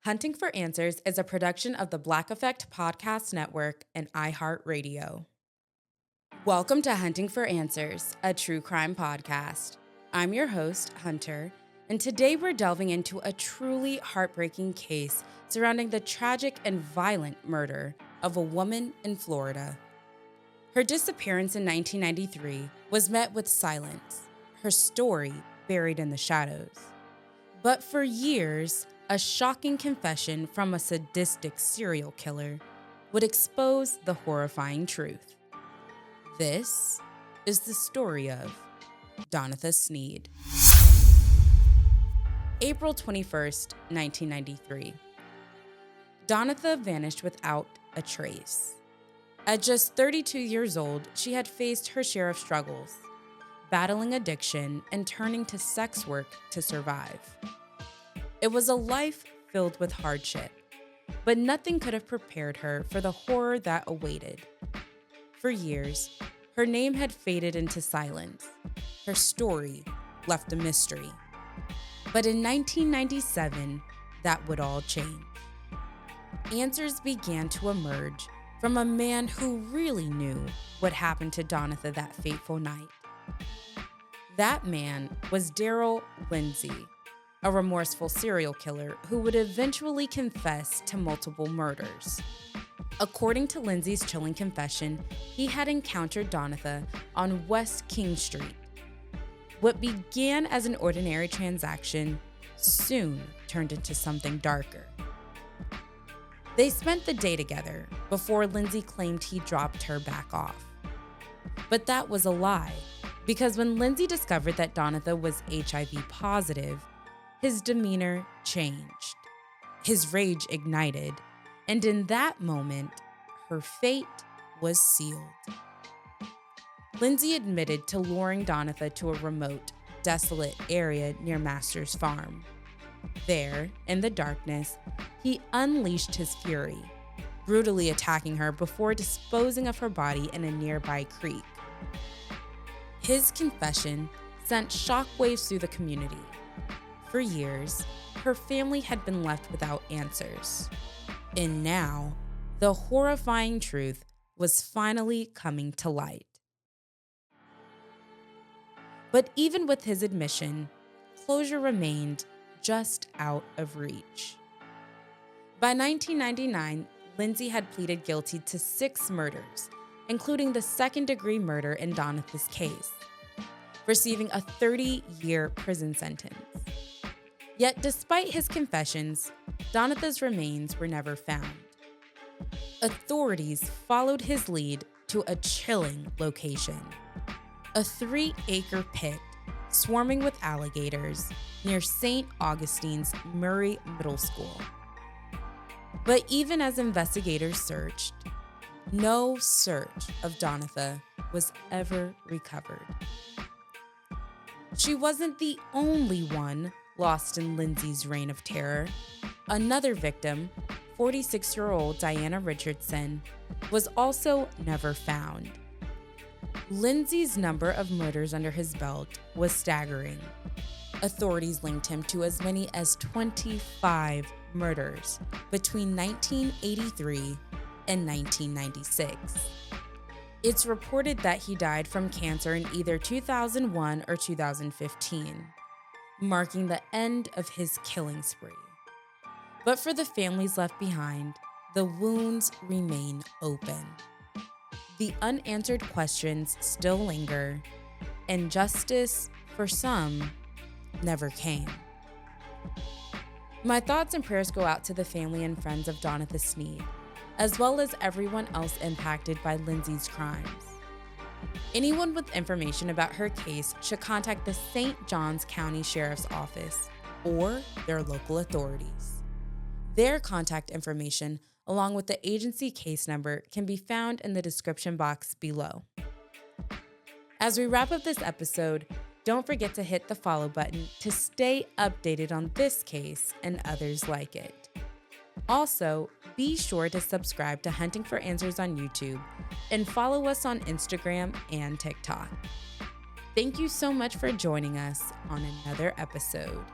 Hunting for Answers is a production of the Black Effect Podcast Network and iHeartRadio. Welcome to Hunting for Answers, a true crime podcast. I'm your host, Hunter, and today we're delving into a truly heartbreaking case surrounding the tragic and violent murder of a woman in Florida. Her disappearance in 1993 was met with silence, her story buried in the shadows. But for years, a shocking confession from a sadistic serial killer would expose the horrifying truth. This is the story of Donetha Snead. April 21st, 1993. Donetha vanished without a trace. At just 32 years old, she had faced her share of struggles, battling addiction and turning to sex work to survive. It was a life filled with hardship, but nothing could have prepared her for the horror that awaited. For years, her name had faded into silence, her story left a mystery. But in 1997, that would all change. Answers began to emerge from a man who really knew what happened to Donetha that fateful night. That man was Darrell Lindsey, a remorseful serial killer who would eventually confess to multiple murders. According to Lindsey's chilling confession, he had encountered Donetha on West King Street. What began as an ordinary transaction soon turned into something darker. They spent the day together before Lindsey claimed he dropped her back off. But that was a lie, because when Lindsey discovered that Donetha was HIV positive, his demeanor changed. His rage ignited, and in that moment, her fate was sealed. Lindsey admitted to luring Donetha to a remote, desolate area near Master's farm. There, in the darkness, he unleashed his fury, brutally attacking her before disposing of her body in a nearby creek. His confession sent shockwaves through the community. For years, her family had been left without answers. And now, the horrifying truth was finally coming to light. But even with his admission, closure remained just out of reach. By 1999, Lindsey had pleaded guilty to 6 murders, including the second-degree murder in Donetha's case, receiving a 30-year prison sentence. Yet despite his confessions, Donetha's remains were never found. Authorities followed his lead to a chilling location, a 3-acre pit swarming with alligators near St. Augustine's Murray Middle School. But even as investigators searched, no search of Donetha was ever recovered. She wasn't the only one lost in Lindsey's reign of terror. Another victim, 46-year-old Diana Richardson, was also never found. Lindsey's number of murders under his belt was staggering. Authorities linked him to as many as 25 murders between 1983 and 1996. It's reported that he died from cancer in either 2001 or 2015. Marking the end of his killing spree. But for the families left behind, the wounds remain open. The unanswered questions still linger, and justice, for some, never came. My thoughts and prayers go out to the family and friends of Donetha Snead, as well as everyone else impacted by Lindsey's crimes. Anyone with information about her case should contact the St. Johns County Sheriff's Office or their local authorities. Their contact information, along with the agency case number, can be found in the description box below. As we wrap up this episode, don't forget to hit the follow button to stay updated on this case and others like it. Also, be sure to subscribe to Hunting for Answers on YouTube and follow us on Instagram and TikTok. Thank you so much for joining us on another episode.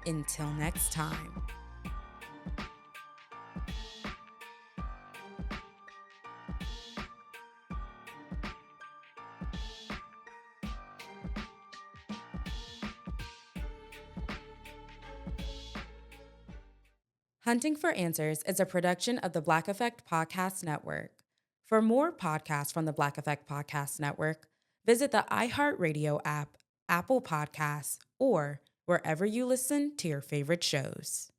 Until next time. Hunting for Answers is a production of the Black Effect Podcast Network. For more podcasts from the Black Effect Podcast Network, visit the iHeartRadio app, Apple Podcasts, or wherever you listen to your favorite shows.